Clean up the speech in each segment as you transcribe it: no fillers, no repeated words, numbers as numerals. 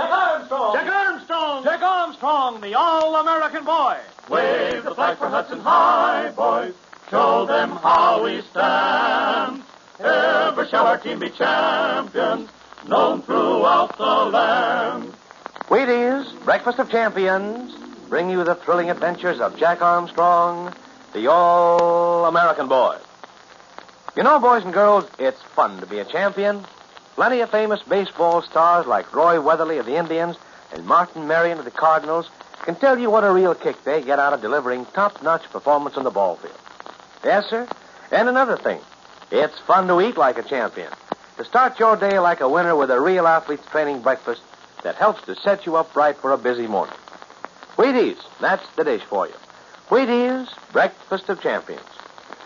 Jack Armstrong! Jack Armstrong! Jack Armstrong, the all-American boy! Wave the flag for Hudson High, boys. Show them how we stand. Ever shall our team be champions, known throughout the land. Wheaties, Breakfast of Champions, bring you the thrilling adventures of Jack Armstrong, the all-American boy. You know, boys and girls, it's fun to be a champion. Plenty of famous baseball stars like Roy Weatherly of the Indians and Martin Marion of the Cardinals can tell you what a real kick they get out of delivering top-notch performance on the ball field. Yes, sir. And another thing, it's fun to eat like a champion. To start your day like a winner with a real athlete's training breakfast that helps to set you up right for a busy morning. Wheaties, that's the dish for you. Wheaties, Breakfast of Champions.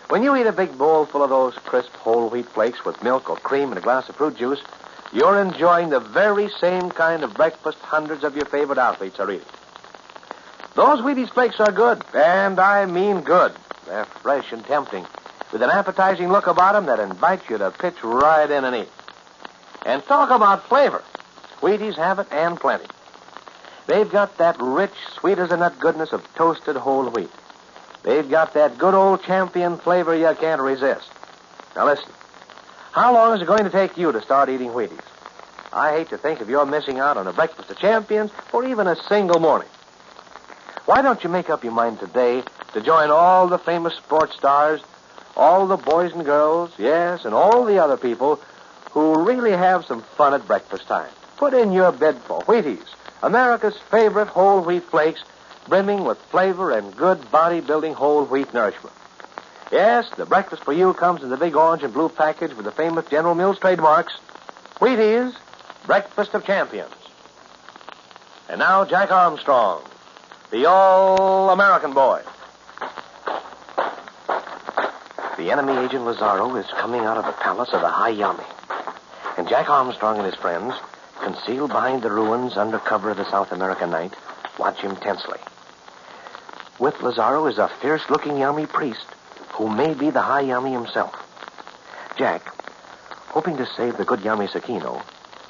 When you eat a big bowl full of those crisp whole wheat flakes with milk or cream and a glass of fruit juice, you're enjoying the very same kind of breakfast hundreds of your favorite athletes are eating. Those Wheaties flakes are good, and I mean good. They're fresh and tempting, with an appetizing look about them that invites you to pitch right in and eat. And talk about flavor. Wheaties have it and plenty. They've got that rich, sweet-as-a-nut goodness of toasted whole wheat. They've got that good old champion flavor you can't resist. Now listen, how long is it going to take you to start eating Wheaties? I hate to think of you're missing out on a Breakfast of Champions for even a single morning. Why don't you make up your mind today to join all the famous sports stars, all the boys and girls, yes, and all the other people who really have some fun at breakfast time? Put in your bid for Wheaties, America's favorite whole wheat flakes, brimming with flavor and good body-building whole wheat nourishment. Yes, the breakfast for you comes in the big orange and blue package with the famous General Mills trademarks. Wheaties, Breakfast of Champions. And now, Jack Armstrong, the all-American boy. The enemy agent Lazaro is coming out of the palace of the High Yami. And Jack Armstrong and his friends, concealed behind the ruins under cover of the South American night, watch him tensely. With Lazaro is a fierce-looking Yami priest who may be the High Yami himself. Jack, hoping to save the good Yami Sakino,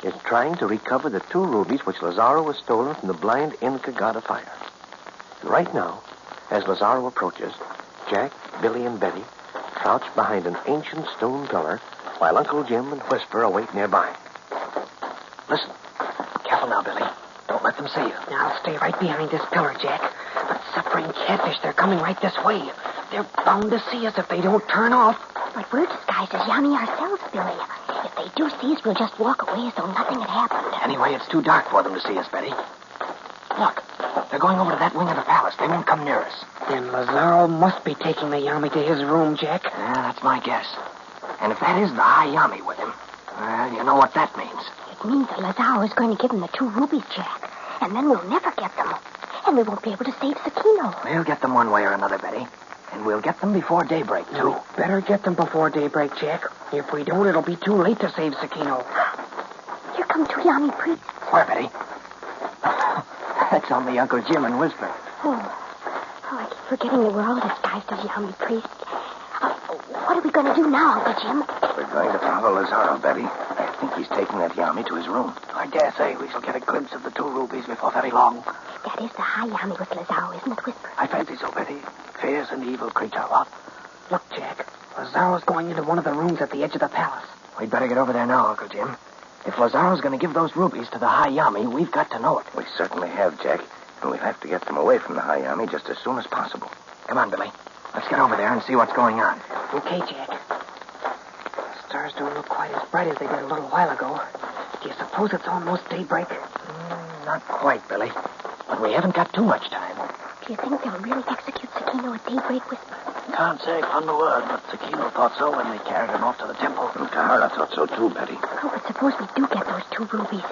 is trying to recover the 2 rubies which Lazaro has stolen from the blind Inca god of fire. And right now, as Lazaro approaches, Jack, Billy, and Betty crouch behind an ancient stone pillar while Uncle Jim and Whisper await nearby. Listen. Careful now, Billy. Don't let them see you. I'll stay right behind this pillar, Jack. But suffering catfish, they're coming right this way. They're bound to see us if they don't turn off. But we're disguised as Yami ourselves, Billy. If they do see us, we'll just walk away as though nothing had happened. Anyway, it's too dark for them to see us, Betty. Look, they're going over to that wing of the palace. They won't come near us. Then Lazaro must be taking the Yami to his room, Jack. Yeah, that's my guess. And if that is the High Yami with him, well, you know what that means. It means that Lazaro is going to give them the 2 rubies, Jack. And then we'll never get them. And we won't be able to save Sakino. We'll get them one way or another, Betty. And we'll get them before daybreak, too. We better get them before daybreak, Jack. If we don't, it'll be too late to save Sakino. Here come 2 Yami priests. Where, Betty? That's only Uncle Jim and Whisper. Oh, I keep forgetting that we're all disguised as Yami priests. What are we going to do now, Uncle Jim? We're going to follow Lazaro, Betty. I think he's taking that Yami to his room. I dare say we shall get a glimpse of the 2 rubies before very long. That is the High Yami with Lazaro, isn't it, Whisper? I fancy so, Betty. Fierce and evil creature, what? Look, Jack. Lazaro's going into one of the rooms at the edge of the palace. We'd better get over there now, Uncle Jim. If Lazaro's going to give those rubies to the High Yami, we've got to know it. We certainly have, Jack. And we'll have to get them away from the High Yami just as soon as possible. Come on, Billy. Let's get over there and see what's going on. Okay, Jack. The stars don't look quite as bright as they did a little while ago. Do you suppose it's almost daybreak? Not quite, Billy. But we haven't got too much time. Do you think they'll really execute Sakino at daybreak, Whisper? Can't say upon the word, but Sakino thought so when they carried him off to the temple. And Tahara thought so too, Betty. Oh, but suppose we do get those 2 rubies.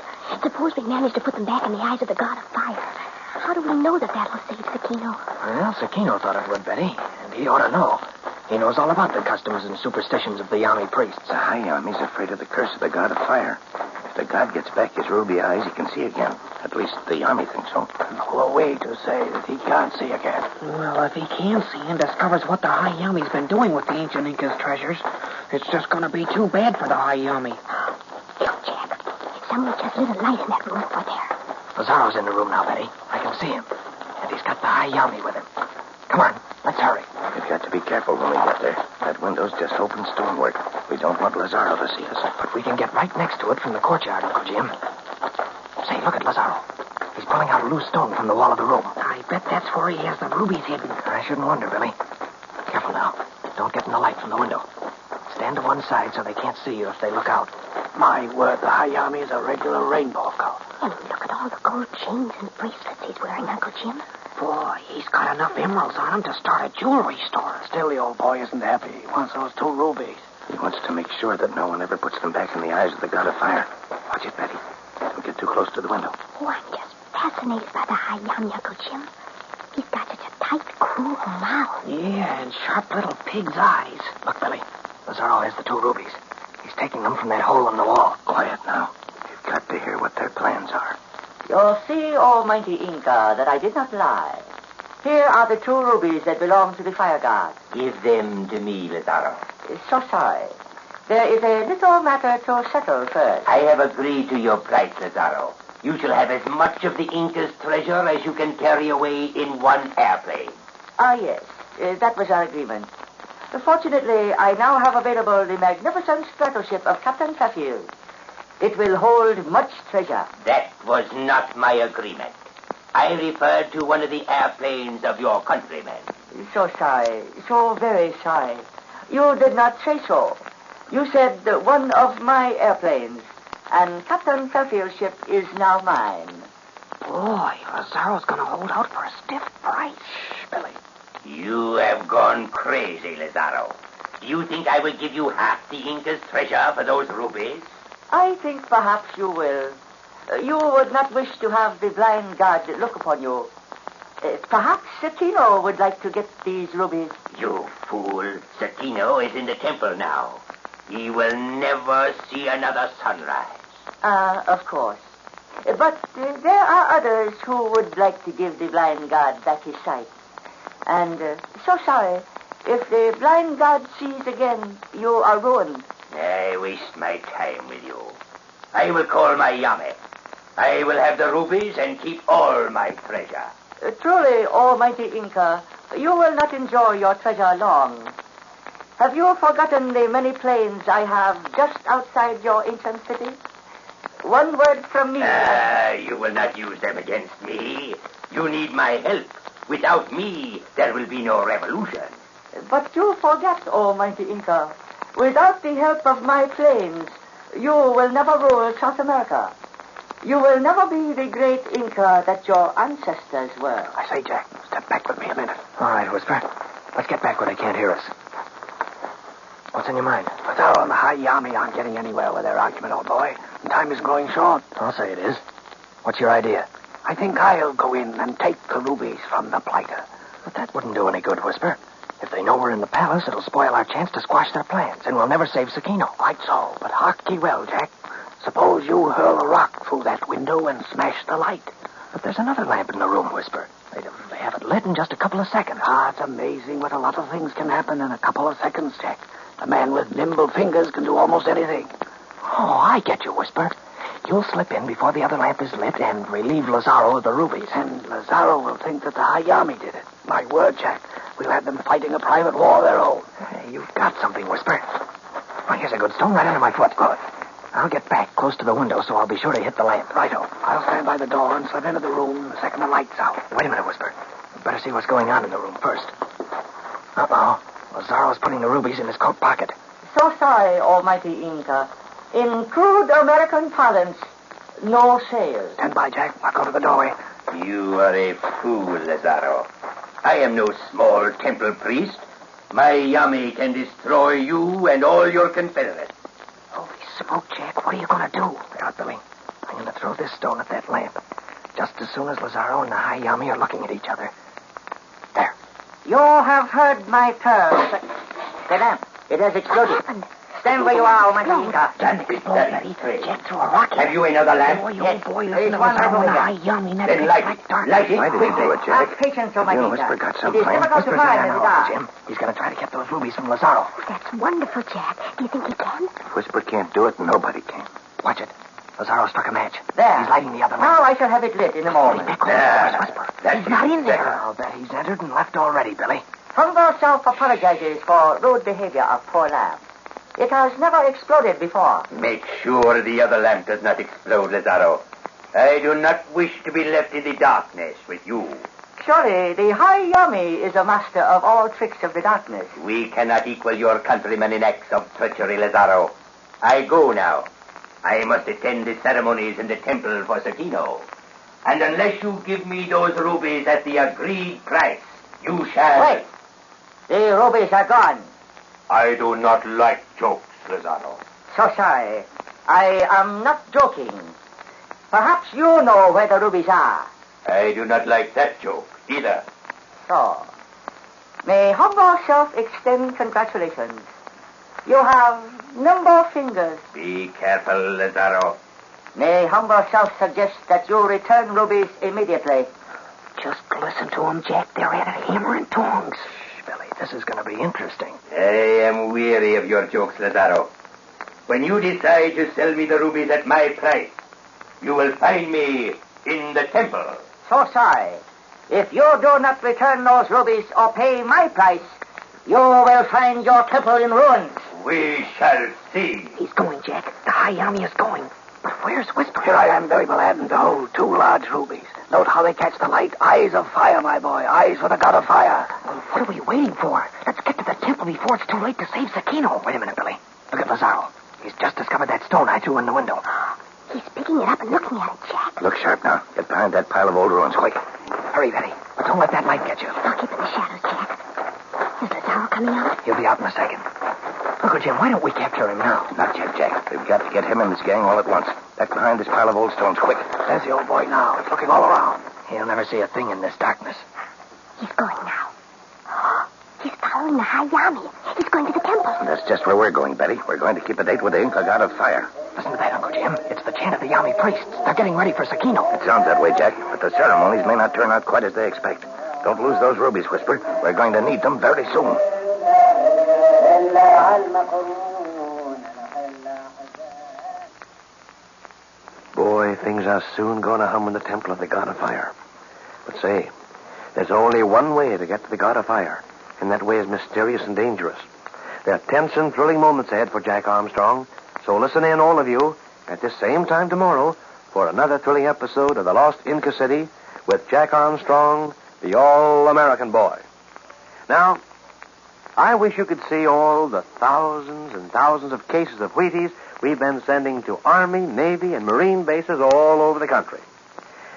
Suppose we manage to put them back in the eyes of the god of fire. How do we know that will save Sakino? Well, Sakino thought it would, Betty. And he ought to know. He knows all about the customs and superstitions of the Yami priests. The High Yami's afraid of the curse of the god of fire. If the god gets back his ruby eyes, he can see again. At least the Yami thinks so. Who are we to say that he can't see again? Well, if he can see and discovers what the High Yami's been doing with the ancient Inca's treasures, it's just going to be too bad for the High Yami. Look, Jack. Someone just lit a light in that room over there. Lazaro's in the room now, Betty. I can see him. And he's got the Hayami with him. Come on, let's hurry. We've got to be careful when we get there. That window's just open stonework. We don't want Lazaro to see us. But we can get right next to it from the courtyard, Uncle Jim. Say, look at Lazaro. He's pulling out a loose stone from the wall of the room. I bet that's where he has the rubies hidden. I shouldn't wonder, Billy. Careful now. Don't get in the light from the window. Stand to one side so they can't see you if they look out. My word, the Hayami is a regular rainbow cow. And look at all the gold chains and bracelets he's wearing, Uncle Jim. Boy, he's got enough emeralds on him to start a jewelry store. Still, the old boy isn't happy. He wants those 2 rubies. He wants to make sure that no one ever puts them back in the eyes of the god of fire. Watch it, Betty. Don't get too close to the window. Oh, I'm just fascinated by the Hayami, Uncle Jim. He's got such a tight, cruel mouth. Yeah, and sharp little pig's eyes. Look, Billy. Lazaro has the 2 rubies. He's taking them from that hole in the wall. Quiet now. You've got to hear what their plans are. You'll see, almighty Inca, that I did not lie. Here are the 2 rubies that belong to the fire god. Give them to me, Lazaro. So sorry. There is a little matter to settle first. I have agreed to your price, Lazaro. You shall have as much of the Inca's treasure as you can carry away in one airplane. Ah, yes. That was our agreement. Fortunately, I now have available the magnificent stratoship of Captain Fairfield. It will hold much treasure. That was not my agreement. I referred to one of the airplanes of your countrymen. So sorry. So very sorry. You did not say so. You said one of my airplanes, and Captain Fairfield's ship is now mine. Boy, Lazaro's going to hold out for a stiff price. Shh, Billy. You have gone crazy, Lazaro. Do you think I will give you half the Inca's treasure for those rubies? I think perhaps you will. You would not wish to have the blind god look upon you. Perhaps Satino would like to get these rubies. You fool. Satino is in the temple now. He will never see another sunrise. Of course. But there are others who would like to give the blind god back his sight. And so sorry. If the blind god sees again, you are ruined. I waste my time with you. I will call my Yame. I will have the rubies and keep all my treasure. Truly, almighty Inca, you will not enjoy your treasure long. Have you forgotten the many planes I have just outside your ancient city? One word from me. You will not use them against me. You need my help. Without me, there will be no revolution. But you forget, almighty Inca. Without the help of my planes, you will never rule South America. You will never be the great Inca that your ancestors were. I say, Jack, step back with me a minute. All right, Whisper. Let's get back where they can't hear us. What's in your mind? Lazaro and the Hayami aren't getting anywhere with their argument, old boy. And time is growing short. I'll say it is. What's your idea? I think I'll go in and take the rubies from the blighter. But that wouldn't do any good, Whisper. If they know we're in the palace, it'll spoil our chance to squash their plans, and we'll never save Sakino. Quite so, but hark ye well, Jack. Suppose you hurl a rock through that window and smash the light. But there's another lamp in the room, Whisper. They have it lit in just a couple of seconds. It's amazing what a lot of things can happen in a couple of seconds, Jack. A man with nimble fingers can do almost anything. Oh, I get you, Whisper. You'll slip in before the other lamp is lit and relieve Lazaro of the rubies. And Lazaro will think that the Hayami did it. My word, Jack. We'll have them fighting a private war of their own. Hey, you've got something, Whisper. Oh, here's a good stone right under my foot. Good. I'll get back close to the window so I'll be sure to hit the lamp. Righto. I'll stand by the door and slip into the room the second the light's out. Wait a minute, Whisper. We'd better see what's going on in the room first. Uh-oh. Lazaro's putting the rubies in his coat pocket. So sorry, almighty Inca. In crude American parlance, no sale. Stand by, Jack. I'll go to the doorway. You are a fool, Lazaro. I am no small temple priest. My Yami can destroy you and all your confederates. Holy smoke, Jack. What are you going to do? Look out, Billy. I'm going to throw this stone at that lamp. Just as soon as Lazaro and the Hayami are looking at each other. There. You have heard my terms. The lamp. It has exploded. Stand where you are, almighty Inca. Don't explode, Betty. Jack threw a rocket. Have you another lamp? Boy, Yes. boy, There is listen to one Lazaro and the right Hayami. Then light it. Light it. Why did he do it, Jack? Have patience, almighty You know, Inca. Whisper got some It is plan. difficult to Whisper's find in in there the now, dark. Jim. He's going to try to get those rubies from Lazaro. That's wonderful, Jack. Do you think he can? If Whisper can't do it, nobody can. Watch it. Lazaro struck a match. There. He's lighting the other Now lamp. I shall have it lit in a moment. He's not in there. I'll bet he's entered and left already, Billy. Humble Self apologizes for rude behavior of poor lamp. It has never exploded before. Make sure the other lamp does not explode, Lazaro. I do not wish to be left in the darkness with you. Surely the High Yami is a master of all tricks of the darkness. We cannot equal your countrymen in acts of treachery, Lazaro. I go now. I must attend the ceremonies in the temple for Sakino. And unless you give me those rubies at the agreed price, you shall... Wait. The rubies are gone. I do not like jokes, Lazaro. So sorry. I am not joking. Perhaps you know where the rubies are. I do not like that joke either. So, may Humble Self extend congratulations. You have nimble fingers. Be careful, Lazaro. May Humble Self suggest that you return rubies immediately. Just listen to them, Jack. They're at it, hammer and tongs. Shh, Billy, this is going to be interesting. I am weary of your jokes, Lazaro. When you decide to sell me the rubies at my price, you will find me in the temple. So sorry. If you do not return those rubies or pay my price, you will find your temple in ruins. We shall see. He's going, Jack. The High Yami is going. But where's Whisper? Here I am, Billy Baladen, to hold 2 large rubies. Note how they catch the light. Eyes of fire, my boy. Eyes for the god of fire. Well, what are we waiting for? Let's get to the temple before it's too late to save Sakino. Wait a minute, Billy. Look at Lazaro. He's just discovered that stone I threw in the window. He's picking it up and looking at it, Jack. Look sharp now. Get behind that pile of old ruins, quick. Hurry, Betty. But don't let that light get you. I'll keep in the shadows, Jack. Is Lazaro coming out? He'll be out in a second. Uncle Jim, why don't we capture him now? Not yet, Jack. We've got to get him and his gang all at once. Back behind this pile of old stones, quick. There's the old boy now. He's looking all around. He'll never see a thing in this darkness. He's going now. He's following the High Yami. He's going to the temple. That's just where we're going, Betty. We're going to keep a date with the Inca god of fire. Listen to that, Uncle Jim. It's the chant of the Yami priests. They're getting ready for Sakino. It sounds that way, Jack, but the ceremonies may not turn out quite as they expect. Don't lose those rubies, Whisper. We're going to need them very soon. Boy, things are soon going to hum in the temple of the god of fire. But say, there's only one way to get to the god of fire, and that way is mysterious and dangerous. There are tense and thrilling moments ahead for Jack Armstrong, so listen in, all of you, at this same time tomorrow for another thrilling episode of The Lost Inca City with Jack Armstrong, the All-American Boy. Now, I wish you could see all the thousands and thousands of cases of Wheaties we've been sending to Army, Navy, and Marine bases all over the country.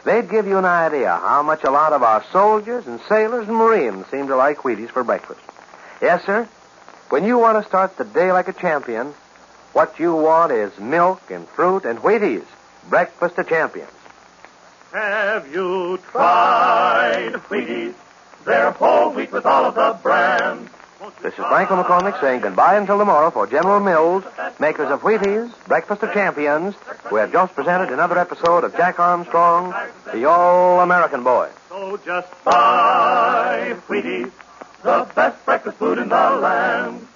They'd give you an idea how much a lot of our soldiers and sailors and Marines seem to like Wheaties for breakfast. Yes, sir. When you want to start the day like a champion, what you want is milk and fruit and Wheaties. Breakfast of champions. Have you tried Wheaties? They're whole wheat with all of the brands. This is Michael McCormick saying goodbye until tomorrow for General Mills, makers of Wheaties, Breakfast of Champions, who have just presented another episode of Jack Armstrong, the All-American Boy. So just buy Wheaties, the best breakfast food in the land.